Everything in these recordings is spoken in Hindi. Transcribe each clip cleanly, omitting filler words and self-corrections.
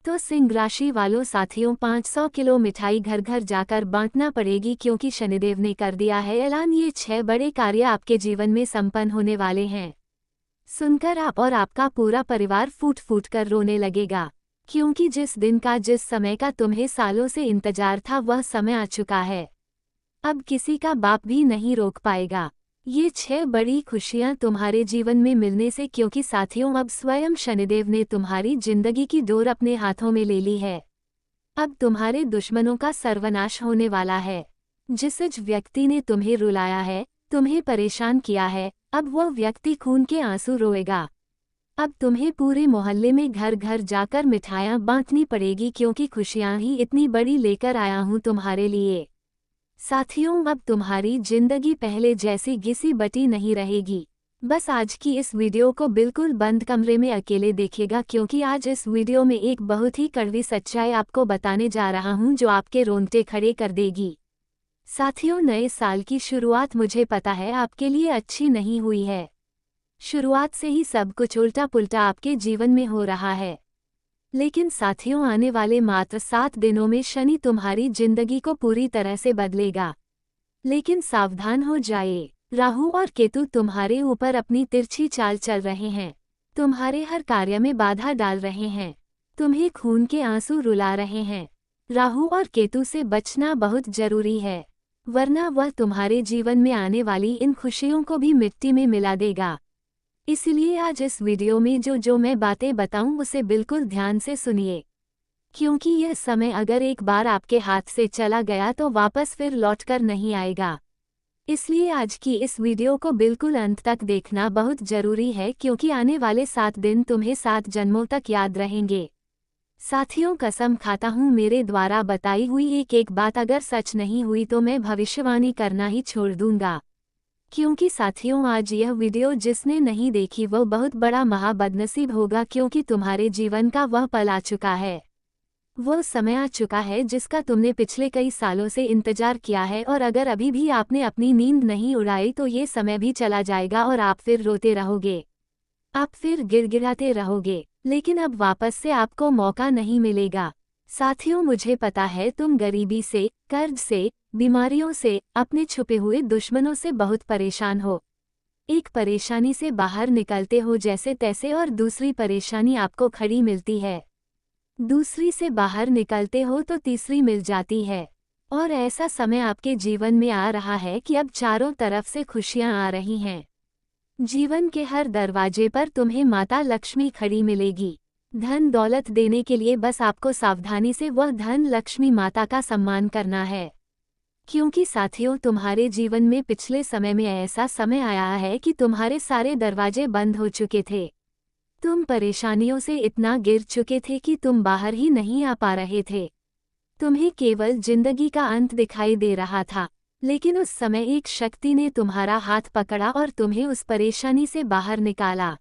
तो सिंह राशि वालों साथियों 500 किलो मिठाई घर घर जाकर बांटना पड़ेगी क्योंकि शनिदेव ने कर दिया है ऐलान। ये 6 बड़े कार्य आपके जीवन में संपन्न होने वाले हैं। सुनकर आप और आपका पूरा परिवार फूट फूट कर रोने लगेगा, क्योंकि जिस दिन का जिस समय का तुम्हें सालों से इंतजार था वह समय आ चुका है। अब किसी का बाप भी नहीं रोक पाएगा ये 6 बड़ी खुशियां तुम्हारे जीवन में मिलने से, क्योंकि साथियों अब स्वयं शनिदेव ने तुम्हारी जिंदगी की डोर अपने हाथों में ले ली है। अब तुम्हारे दुश्मनों का सर्वनाश होने वाला है। जिस व्यक्ति ने तुम्हें रुलाया है, तुम्हें परेशान किया है, अब वह व्यक्ति खून के आंसू रोएगा। अब तुम्हें पूरे मोहल्ले में घर घर जाकर मिठाइयाँ बांटनी पड़ेगी, क्योंकि खुशियाँ ही इतनी बड़ी लेकर आया हूँ तुम्हारे लिए। साथियों अब तुम्हारी जिंदगी पहले जैसी घिसी बटी नहीं रहेगी। बस आज की इस वीडियो को बिल्कुल बंद कमरे में अकेले देखिएगा, क्योंकि आज इस वीडियो में एक बहुत ही कड़वी सच्चाई आपको बताने जा रहा हूं जो आपके रोंगटे खड़े कर देगी। साथियों नए साल की शुरुआत मुझे पता है आपके लिए अच्छी नहीं हुई है। शुरुआत से ही सब कुछ उल्टा पुल्टा आपके जीवन में हो रहा है। लेकिन साथियों आने वाले मात्र 7 दिनों में शनि तुम्हारी जिंदगी को पूरी तरह से बदलेगा। लेकिन सावधान हो जाइए, राहु और केतु तुम्हारे ऊपर अपनी तिरछी चाल चल रहे हैं। तुम्हारे हर कार्य में बाधा डाल रहे हैं, तुम्हें खून के आंसू रुला रहे हैं। राहु और केतु से बचना बहुत जरूरी है, वरना वह तुम्हारे जीवन में आने वाली इन खुशियों को भी मिट्टी में मिला देगा। इसलिए आज इस वीडियो में जो मैं बातें बताऊं उसे बिल्कुल ध्यान से सुनिए, क्योंकि यह समय अगर एक बार आपके हाथ से चला गया तो वापस फिर लौटकर नहीं आएगा। इसलिए आज की इस वीडियो को बिल्कुल अंत तक देखना बहुत जरूरी है, क्योंकि आने वाले 7 दिन तुम्हें 7 जन्मों तक याद रहेंगे। साथियों कसम खाता हूँ मेरे द्वारा बताई हुई एक एक बात अगर सच नहीं हुई तो मैं भविष्यवाणी करना ही छोड़ दूंगा। क्योंकि साथियों आज यह वीडियो जिसने नहीं देखी वह बहुत बड़ा महाबदनसीब होगा, क्योंकि तुम्हारे जीवन का वह पल आ चुका है, वो समय आ चुका है जिसका तुमने पिछले कई सालों से इंतजार किया है। और अगर अभी भी आपने अपनी नींद नहीं उड़ाई तो ये समय भी चला जाएगा और आप फिर रोते रहोगे, आप फिर गिड़गिड़ाते रहोगे, लेकिन अब वापस से आपको मौका नहीं मिलेगा। साथियों मुझे पता है तुम गरीबी से, कर्ज से, बीमारियों से, अपने छुपे हुए दुश्मनों से बहुत परेशान हो। एक परेशानी से बाहर निकलते हो जैसे तैसे और दूसरी परेशानी आपको खड़ी मिलती है, दूसरी से बाहर निकलते हो तो तीसरी मिल जाती है। और ऐसा समय आपके जीवन में आ रहा है कि अब चारों तरफ से खुशियां आ रही हैं। जीवन के हर दरवाजे पर तुम्हें माता लक्ष्मी खड़ी मिलेगी। धन दौलत देने के लिए बस आपको सावधानी से वह धन लक्ष्मी माता का सम्मान करना है, क्योंकि साथियों तुम्हारे जीवन में पिछले समय में ऐसा समय आया है कि तुम्हारे सारे दरवाजे बंद हो चुके थे। तुम परेशानियों से इतना गिर चुके थे कि तुम बाहर ही नहीं आ पा रहे थे। तुम्हें केवल जिंदगी का अंत दिखाई दे रहा था, लेकिन उस समय एक शक्ति ने तुम्हारा हाथ पकड़ा और तुम्हें उस परेशानी से बाहर निकाला।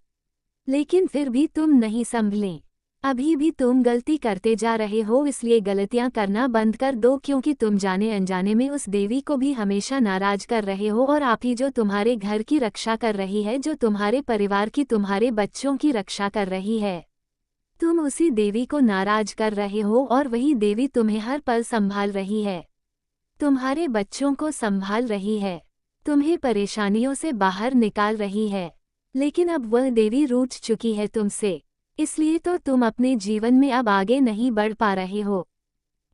लेकिन फिर भी तुम नहीं संभले, अभी भी तुम गलती करते जा रहे हो। इसलिए गलतियां करना बंद कर दो, क्योंकि तुम जाने अनजाने में उस देवी को भी हमेशा नाराज कर रहे हो। और आप ही जो तुम्हारे घर की रक्षा कर रही है, जो तुम्हारे परिवार की, तुम्हारे बच्चों की रक्षा कर रही है, तुम उसी देवी को नाराज कर रहे हो। और वही देवी तुम्हें हर पल संभाल रही है, तुम्हारे बच्चों को संभाल रही है, तुम्हें परेशानियों से बाहर निकाल रही है। लेकिन अब वह देवी रूठ चुकी है तुमसे, इसलिए तो तुम अपने जीवन में अब आगे नहीं बढ़ पा रहे हो।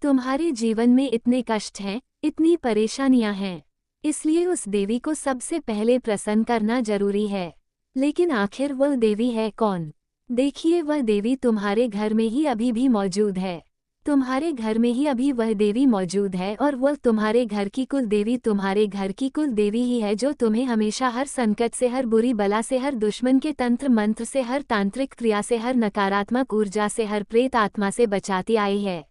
तुम्हारे जीवन में इतने कष्ट हैं, इतनी परेशानियां हैं, इसलिए उस देवी को सबसे पहले प्रसन्न करना जरूरी है। लेकिन आखिर वह देवी है कौन? देखिए वह देवी तुम्हारे घर में ही अभी भी मौजूद है, तुम्हारे घर में ही अभी वह देवी मौजूद है। और वह तुम्हारे घर की कुल देवी, तुम्हारे घर की कुल देवी ही है, जो तुम्हें हमेशा हर संकट से, हर बुरी बला से, हर दुश्मन के तंत्र मंत्र से, हर तांत्रिक क्रिया से, हर नकारात्मक ऊर्जा से, हर प्रेत आत्मा से बचाती आई है।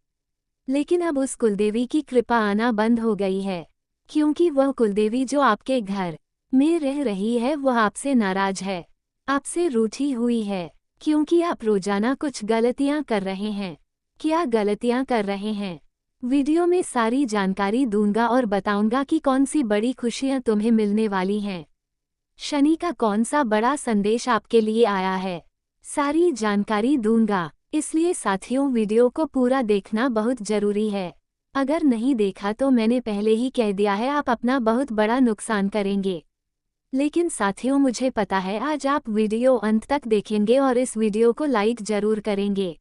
लेकिन अब उस कुलदेवी की कृपा आना बंद हो गई है, क्योंकि वह कुलदेवी जो आपके घर में रह रही है वह आपसे नाराज है, आपसे रूठी हुई है, क्योंकि आप रोजाना कुछ गलतियां कर रहे हैं। क्या गलतियां कर रहे हैं? वीडियो में सारी जानकारी दूंगा और बताऊंगा कि कौन सी बड़ी खुशियां तुम्हें मिलने वाली हैं। शनि का कौन सा बड़ा संदेश आपके लिए आया है, सारी जानकारी दूंगा। इसलिए साथियों वीडियो को पूरा देखना बहुत जरूरी है। अगर नहीं देखा तो मैंने पहले ही कह दिया है आप अपना बहुत बड़ा नुकसान करेंगे। लेकिन साथियों मुझे पता है आज आप वीडियो अंत तक देखेंगे और इस वीडियो को लाइक जरूर करेंगे।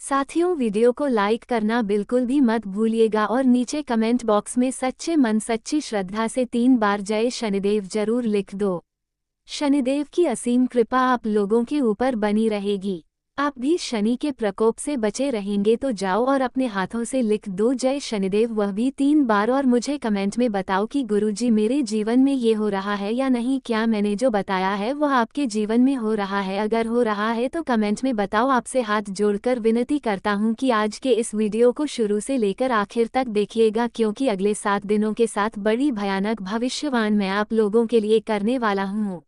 साथियों वीडियो को लाइक करना बिल्कुल भी मत भूलिएगा और नीचे कमेंट बॉक्स में सच्चे मन सच्ची श्रद्धा से 3 बार जय शनिदेव जरूर लिख दो। शनिदेव की असीम कृपा आप लोगों के ऊपर बनी रहेगी। आप भी शनि के प्रकोप से बचे रहेंगे तो जाओ और अपने हाथों से लिख दो जय शनिदेव, वह भी 3 बार, और मुझे कमेंट में बताओ कि गुरुजी मेरे जीवन में ये हो रहा है या नहीं, क्या मैंने जो बताया है वह आपके जीवन में हो रहा है। अगर हो रहा है तो कमेंट में बताओ। आपसे हाथ जोड़कर विनती करता हूँ कि आज के इस वीडियो को शुरू से लेकर आखिर तक देखिएगा, क्योंकि अगले 7 दिनों के साथ बड़ी भयानक भविष्यवाणी मैं आप लोगों के लिए करने वाला हूँ।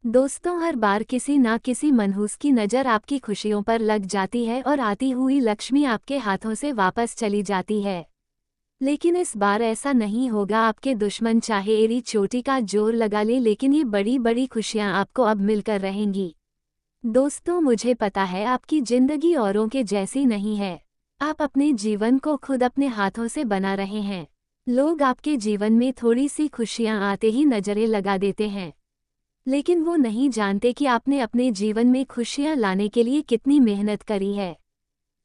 दोस्तों हर बार किसी ना किसी मनहूस की नज़र आपकी खुशियों पर लग जाती है और आती हुई लक्ष्मी आपके हाथों से वापस चली जाती है। लेकिन इस बार ऐसा नहीं होगा। आपके दुश्मन चाहे एड़ी चोटी का जोर लगा ले, लेकिन ये बड़ी बड़ी खुशियां आपको अब मिलकर रहेंगी। दोस्तों मुझे पता है आपकी जिंदगी औरों के जैसी नहीं है। आप अपने जीवन को खुद अपने हाथों से बना रहे हैं। लोग आपके जीवन में थोड़ी सी खुशियां आते ही नजरें लगा देते हैं, लेकिन वो नहीं जानते कि आपने अपने जीवन में खुशियां लाने के लिए कितनी मेहनत करी है।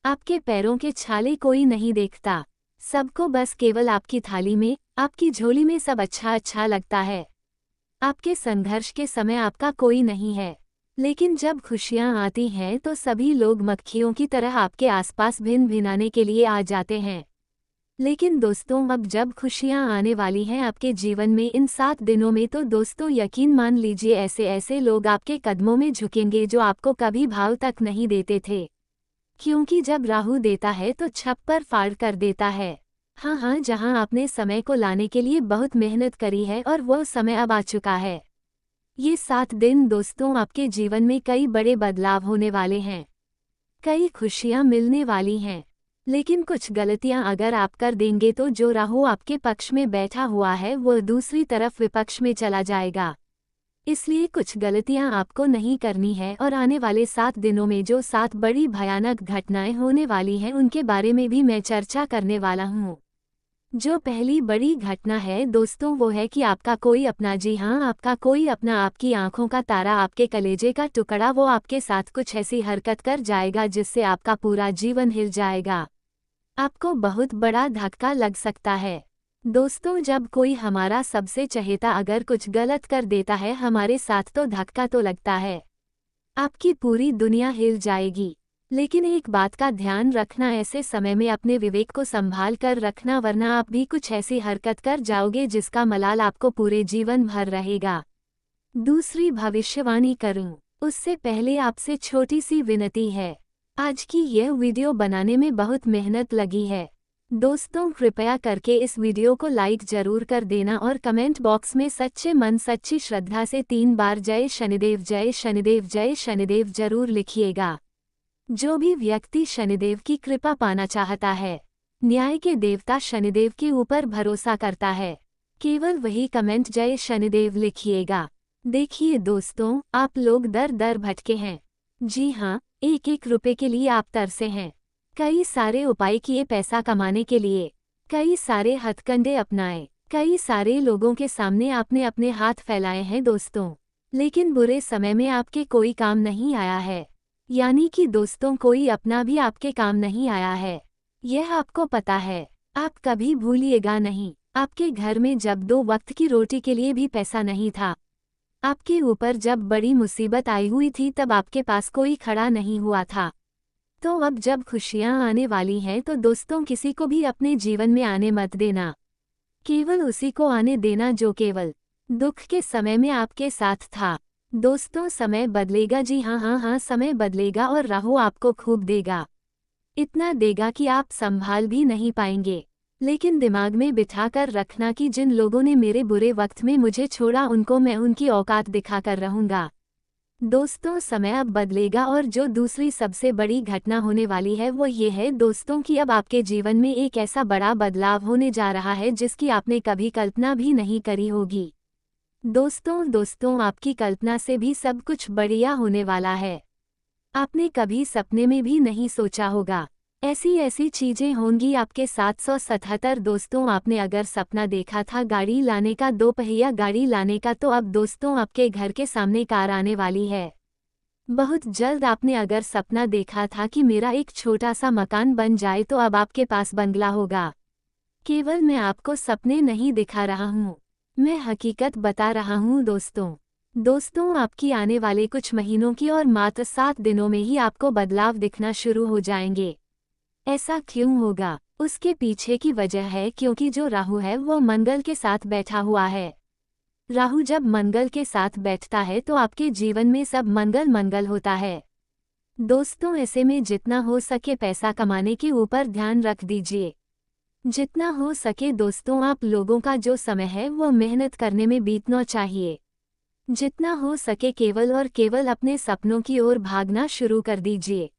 आपके पैरों के छाले कोई नहीं देखता, सबको बस केवल आपकी थाली में, आपकी झोली में सब अच्छा अच्छा लगता है। आपके संघर्ष के समय आपका कोई नहीं है, लेकिन जब खुशियां आती हैं तो सभी लोग मक्खियों की तरह आपके आसपास भिन भिनाने के लिए आ जाते हैं। लेकिन दोस्तों अब जब खुशियां आने वाली हैं आपके जीवन में इन 7 दिनों में, तो दोस्तों यकीन मान लीजिए ऐसे ऐसे लोग आपके कदमों में झुकेंगे जो आपको कभी भाव तक नहीं देते थे। क्योंकि जब राहु देता है तो छप्पर फाड़ कर देता है। हाँ, जहां आपने समय को लाने के लिए बहुत मेहनत करी है और वो समय अब आ चुका है। ये 7 दिन दोस्तों आपके जीवन में कई बड़े बदलाव होने वाले हैं, कई खुशियां मिलने वाली हैं। लेकिन कुछ गलतियां अगर आप कर देंगे तो जो राहु आपके पक्ष में बैठा हुआ है वो दूसरी तरफ विपक्ष में चला जाएगा। इसलिए कुछ गलतियां आपको नहीं करनी है और आने वाले 7 दिनों में जो 7 बड़ी भयानक घटनाएं होने वाली हैं उनके बारे में भी मैं चर्चा करने वाला हूं। जो पहली बड़ी घटना है दोस्तों वो है कि आपका कोई अपना, जी हाँ आपका कोई अपना, आपकी आंखों का तारा, आपके कलेजे का टुकड़ा, वो आपके साथ कुछ ऐसी हरकत कर जाएगा जिससे आपका पूरा जीवन हिल जाएगा। आपको बहुत बड़ा धक्का लग सकता है। दोस्तों जब कोई हमारा सबसे चहेता अगर कुछ गलत कर देता है हमारे साथ तो धक्का तो लगता है, आपकी पूरी दुनिया हिल जाएगी। लेकिन एक बात का ध्यान रखना, ऐसे समय में अपने विवेक को संभाल कर रखना, वरना आप भी कुछ ऐसी हरकत कर जाओगे जिसका मलाल आपको पूरे जीवन भर रहेगा। दूसरी भविष्यवाणी करूं उससे पहले आपसे छोटी सी विनती है। आज की यह वीडियो बनाने में बहुत मेहनत लगी है। दोस्तों कृपया करके इस वीडियो को लाइक जरूर कर देना और कमेंट बॉक्स में सच्चे मन सच्ची श्रद्धा से 3 बार जय शनिदेव जय शनिदेव जय शनिदेव जरूर लिखिएगा। जो भी व्यक्ति शनिदेव की कृपा पाना चाहता है, न्याय के देवता शनिदेव के ऊपर भरोसा करता है, केवल वही कमेंट जय शनिदेव लिखिएगा। देखिए दोस्तों आप लोग दर दर भटके हैं। जी हाँ, एक एक रुपए के लिए आप तरसे हैं। कई सारे उपाय किए पैसा कमाने के लिए, कई सारे हथकंडे अपनाए, कई सारे लोगों के सामने आपने अपने हाथ फैलाए हैं दोस्तों, लेकिन बुरे समय में आपके कोई काम नहीं आया है। यानी कि दोस्तों कोई अपना भी आपके काम नहीं आया है, यह आपको पता है। आप कभी भूलिएगा नहीं, आपके घर में जब 2 वक्त की रोटी के लिए भी पैसा नहीं था, आपके ऊपर जब बड़ी मुसीबत आई हुई थी तब आपके पास कोई खड़ा नहीं हुआ था। तो अब जब खुशियां आने वाली हैं तो दोस्तों किसी को भी अपने जीवन में आने मत देना, केवल उसी को आने देना जो केवल दुख के समय में आपके साथ था। दोस्तों समय बदलेगा, जी हाँ समय बदलेगा और राहु आपको खूब देगा, इतना देगा कि आप संभाल भी नहीं पाएंगे। लेकिन दिमाग में बिठा कर रखना कि जिन लोगों ने मेरे बुरे वक्त में मुझे छोड़ा उनको मैं उनकी औकात दिखाकर रहूंगा। दोस्तों समय अब बदलेगा और जो दूसरी सबसे बड़ी घटना होने वाली है वो ये है दोस्तों कि अब आपके जीवन में एक ऐसा बड़ा बदलाव होने जा रहा है जिसकी आपने कभी कल्पना भी नहीं करी होगी। दोस्तों आपकी कल्पना से भी सब कुछ बढ़िया होने वाला है। आपने कभी सपने में भी नहीं सोचा होगा। ऐसी ऐसी चीजें होंगी आपके 777 दोस्तों। आपने अगर सपना देखा था गाड़ी लाने का, 2 पहिया गाड़ी लाने का, तो अब दोस्तों आपके घर के सामने कार आने वाली है। बहुत जल्द आपने अगर सपना देखा था कि मेरा एक छोटा सा मकान बन जाए, तो अब आपके पास बंगला होगा। केवल मैं आपको सपने नहीं दिखा रहा हूँ, मैं हकीकत बता रहा हूँ दोस्तों आपकी आने वाले कुछ महीनों की और मात्र 7 दिनों में ही आपको बदलाव दिखना शुरू हो जाएंगे। ऐसा क्यों होगा? उसके पीछे की वजह है क्योंकि जो राहु है वो मंगल के साथ बैठा हुआ है। राहु जब मंगल के साथ बैठता है तो आपके जीवन में सब मंगल मंगल होता है। दोस्तों ऐसे में जितना हो सके पैसा कमाने के ऊपर ध्यान रख दीजिए। जितना हो सके दोस्तों आप लोगों का जो समय है वो मेहनत करने में बीतना चाहिए। जितना हो सके केवल और केवल अपने सपनों की ओर भागना शुरू कर दीजिए।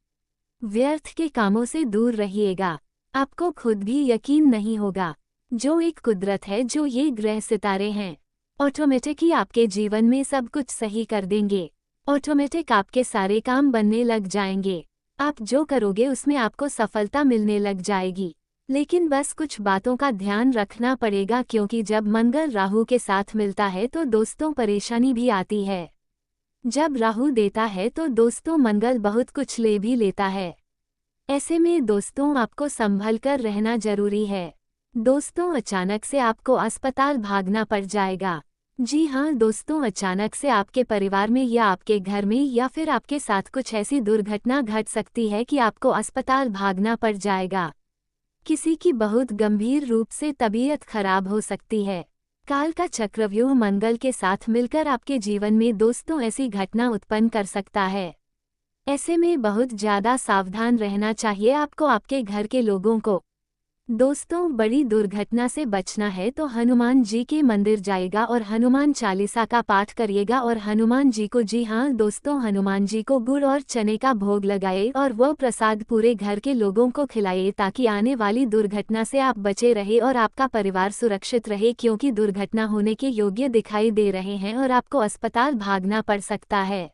व्यर्थ के कामों से दूर रहिएगा। आपको खुद भी यकीन नहीं होगा, जो एक कुदरत है, जो ये ग्रह सितारे हैं, ऑटोमेटिक ही आपके जीवन में सब कुछ सही कर देंगे। ऑटोमेटिक आपके सारे काम बनने लग जाएंगे। आप जो करोगे उसमें आपको सफलता मिलने लग जाएगी। लेकिन बस कुछ बातों का ध्यान रखना पड़ेगा, क्योंकि जब मंगल राहु के साथ मिलता है तो दोस्तों परेशानी भी आती है। जब राहु देता है तो दोस्तों मंगल बहुत कुछ ले भी लेता है। ऐसे में दोस्तों आपको संभल कर रहना जरूरी है। दोस्तों अचानक से आपको अस्पताल भागना पड़ जाएगा। जी हाँ दोस्तों, अचानक से आपके परिवार में या आपके घर में या फिर आपके साथ कुछ ऐसी दुर्घटना घट सकती है कि आपको अस्पताल भागना पड़ जाएगा। किसी की बहुत गंभीर रूप से तबीयत खराब हो सकती है। काल का चक्रव्यूह मंगल के साथ मिलकर आपके जीवन में दोस्तों ऐसी घटना उत्पन्न कर सकता है। ऐसे में बहुत ज़्यादा सावधान रहना चाहिए आपको, आपके घर के लोगों को। दोस्तों बड़ी दुर्घटना से बचना है तो हनुमान जी के मंदिर जाएगा और हनुमान चालीसा का पाठ करिएगा और हनुमान जी को, जी हाँ दोस्तों, हनुमान जी को गुड़ और चने का भोग लगाए और वह प्रसाद पूरे घर के लोगों को खिलाइए, ताकि आने वाली दुर्घटना से आप बचे रहे और आपका परिवार सुरक्षित रहे, क्योंकि दुर्घटना होने के योग्य दिखाई दे रहे हैं और आपको अस्पताल भागना पड़ सकता है।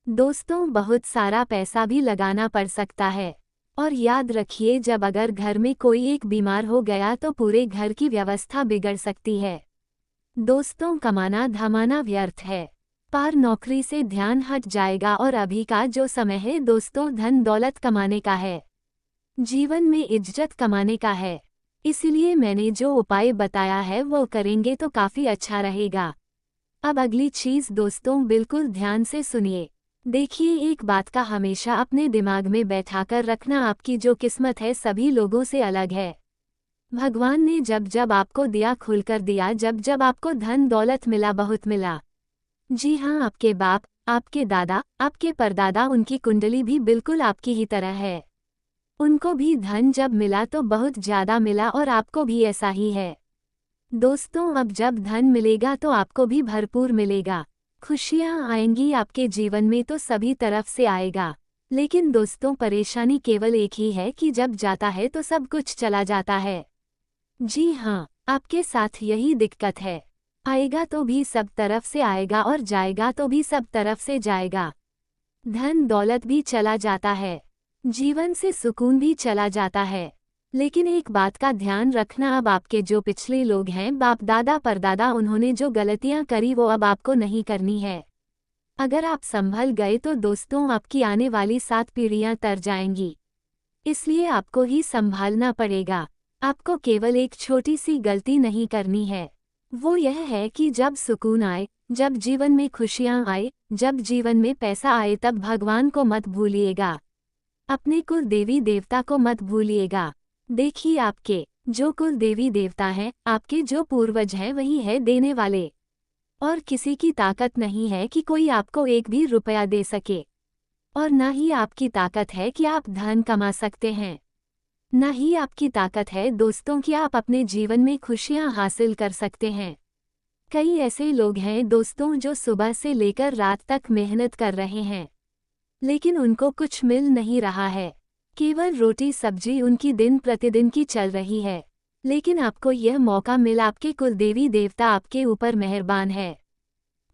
दोस्तों बहुत सारा पैसा भी लगाना पड़ सकता है। और याद रखिए, जब अगर घर में कोई एक बीमार हो गया तो पूरे घर की व्यवस्था बिगड़ सकती है। दोस्तों कमाना धमाना व्यर्थ है, पर नौकरी से ध्यान हट जाएगा और अभी का जो समय है दोस्तों धन दौलत कमाने का है, जीवन में इज्जत कमाने का है। इसलिए मैंने जो उपाय बताया है वो करेंगे तो काफ़ी अच्छा रहेगा। अब अगली चीज़ दोस्तों बिल्कुल ध्यान से सुनिए। देखिए, एक बात का हमेशा अपने दिमाग में बैठाकर रखना, आपकी जो किस्मत है सभी लोगों से अलग है। भगवान ने जब जब आपको दिया खुलकर दिया, जब जब आपको धन दौलत मिला बहुत मिला। जी हाँ, आपके बाप, आपके दादा, आपके परदादा, उनकी कुंडली भी बिल्कुल आपकी ही तरह है। उनको भी धन जब मिला तो बहुत ज़्यादा मिला और आपको भी ऐसा ही है। दोस्तों अब जब धन मिलेगा तो आपको भी भरपूर मिलेगा। खुशियाँ आएंगी आपके जीवन में तो सभी तरफ से आएगा। लेकिन दोस्तों परेशानी केवल एक ही है कि जब जाता है तो सब कुछ चला जाता है। जी हाँ, आपके साथ यही दिक्कत है। आएगा तो भी सब तरफ से आएगा और जाएगा तो भी सब तरफ से जाएगा। धन दौलत भी चला जाता है, जीवन से सुकून भी चला जाता है। लेकिन एक बात का ध्यान रखना, अब आपके जो पिछले लोग हैं, बाप दादा परदादा, उन्होंने जो गलतियां करी वो अब आपको नहीं करनी है। अगर आप संभल गए तो दोस्तों आपकी आने वाली 7 पीढ़ियां तर जाएंगी। इसलिए आपको ही संभालना पड़ेगा। आपको केवल एक छोटी सी गलती नहीं करनी है, वो यह है कि जब सुकून आए, जब जीवन में खुशियां आए, जब जीवन में पैसा आए, तब भगवान को मत भूलिएगा, अपने कुल देवी देवता को मत भूलिएगा। देखिए, आपके जो कुल देवी देवता हैं, आपके जो पूर्वज हैं, वही है देने वाले। और किसी की ताकत नहीं है कि कोई आपको एक भी रुपया दे सके। और न ही आपकी ताकत है कि आप धन कमा सकते हैं। न ही आपकी ताकत है दोस्तों कि आप अपने जीवन में खुशियां हासिल कर सकते हैं। कई ऐसे लोग हैं दोस्तों जो सुबह से लेकर रात तक मेहनत कर रहे हैं, लेकिन उनको कुछ मिल नहीं रहा है। केवल रोटी सब्जी उनकी दिन प्रतिदिन की चल रही है। लेकिन आपको यह मौका मिला, आपके कुल देवी देवता आपके ऊपर मेहरबान है,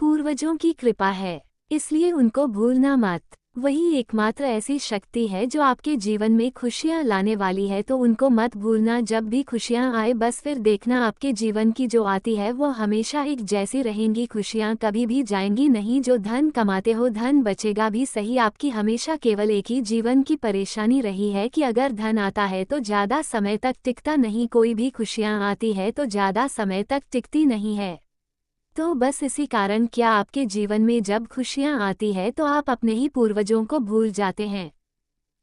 पूर्वजों की कृपा है, इसलिए उनको भूलना मत। वही एकमात्र ऐसी शक्ति है जो आपके जीवन में खुशियां लाने वाली है, तो उनको मत भूलना। जब भी खुशियां आए बस फिर देखना आपके जीवन की जो आती है वो हमेशा एक जैसी रहेंगी, खुशियां कभी भी जाएंगी नहीं। जो धन कमाते हो धन बचेगा भी सही, आपकी हमेशा केवल एक ही जीवन की परेशानी रही है कि अगर धन आता है तो ज़्यादा समय तक टिकता नहीं, कोई भी खुशियां आती है तो ज़्यादा समय तक टिकती नहीं है। तो बस इसी कारण क्या आपके जीवन में जब खुशियां आती है तो आप अपने ही पूर्वजों को भूल जाते हैं,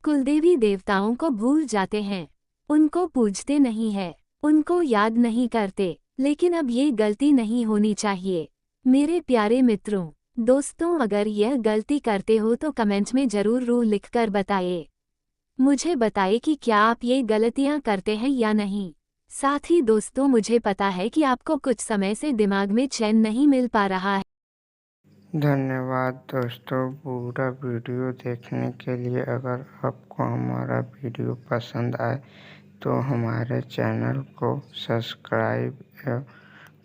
कुलदेवी देवताओं को भूल जाते हैं, उनको पूजते नहीं है, उनको याद नहीं करते। लेकिन अब ये गलती नहीं होनी चाहिए। मेरे प्यारे मित्रों, दोस्तों, अगर यह गलती करते हो तो कमेंट में ज़रूर रू लिखकर बताइए। मुझे बताइए कि क्या आप ये गलतियां करते हैं या नहीं। साथ ही दोस्तों, मुझे पता है कि आपको कुछ समय से दिमाग में चैन नहीं मिल पा रहा है। धन्यवाद दोस्तों पूरा वीडियो देखने के लिए। अगर आपको हमारा वीडियो पसंद आए तो हमारे चैनल को सब्सक्राइब या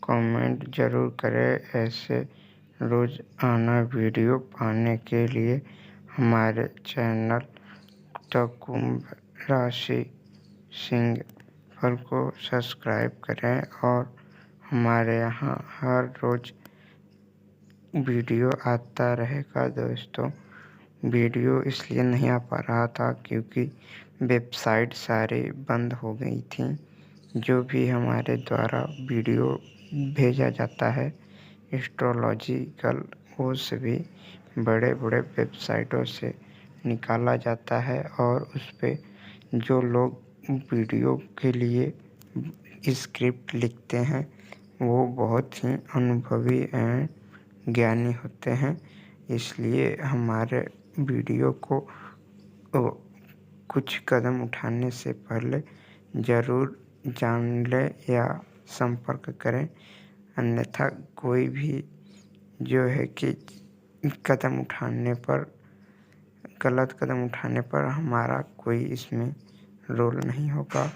कमेंट ज़रूर करें। ऐसे रोज़ाना वीडियो पाने के लिए हमारे चैनल द कुंभ राशि सिंह पर को सब्सक्राइब करें। और हमारे यहाँ हर रोज़ वीडियो आता रहेगा दोस्तों। वीडियो इसलिए नहीं आ पा रहा था क्योंकि वेबसाइट सारी बंद हो गई थी। जो भी हमारे द्वारा वीडियो भेजा जाता है एस्ट्रोलॉजिकल, वो सभी बड़े बड़े वेबसाइटों से निकाला जाता है। और उस पे जो लोग वीडियो के लिए स्क्रिप्ट लिखते हैं वो बहुत ही अनुभवी एंड ज्ञानी होते हैं। इसलिए हमारे वीडियो को कुछ कदम उठाने से पहले ज़रूर जान लें या संपर्क करें। अन्यथा कोई भी जो है कि गलत कदम उठाने पर हमारा कोई इसमें रोल नहीं होगा।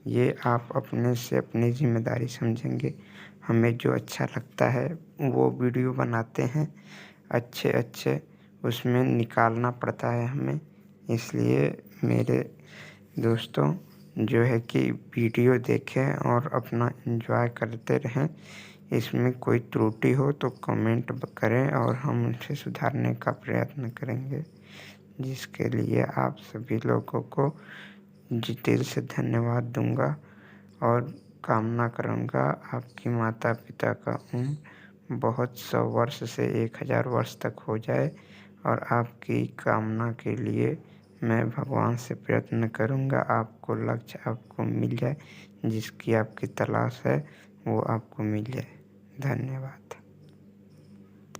ये आप अपने से अपनी जिम्मेदारी समझेंगे। हमें जो अच्छा लगता है वो वीडियो बनाते हैं, अच्छे अच्छे उसमें निकालना पड़ता है हमें। इसलिए मेरे दोस्तों जो है कि वीडियो देखें और अपना एंजॉय करते रहें। इसमें कोई त्रुटि हो तो कमेंट करें और हम उसे सुधारने का प्रयत्न करेंगे, जिसके लिए आप सभी लोगों को दिल से धन्यवाद दूंगा। और कामना करूंगा आपकी माता पिता का उम्र बहुत 100 वर्ष से 1000 वर्ष तक हो जाए। और आपकी कामना के लिए मैं भगवान से प्रयत्न करूंगा आपको लक्ष्य आपको मिल जाए, जिसकी आपकी तलाश है वो आपको मिल जाए। धन्यवाद।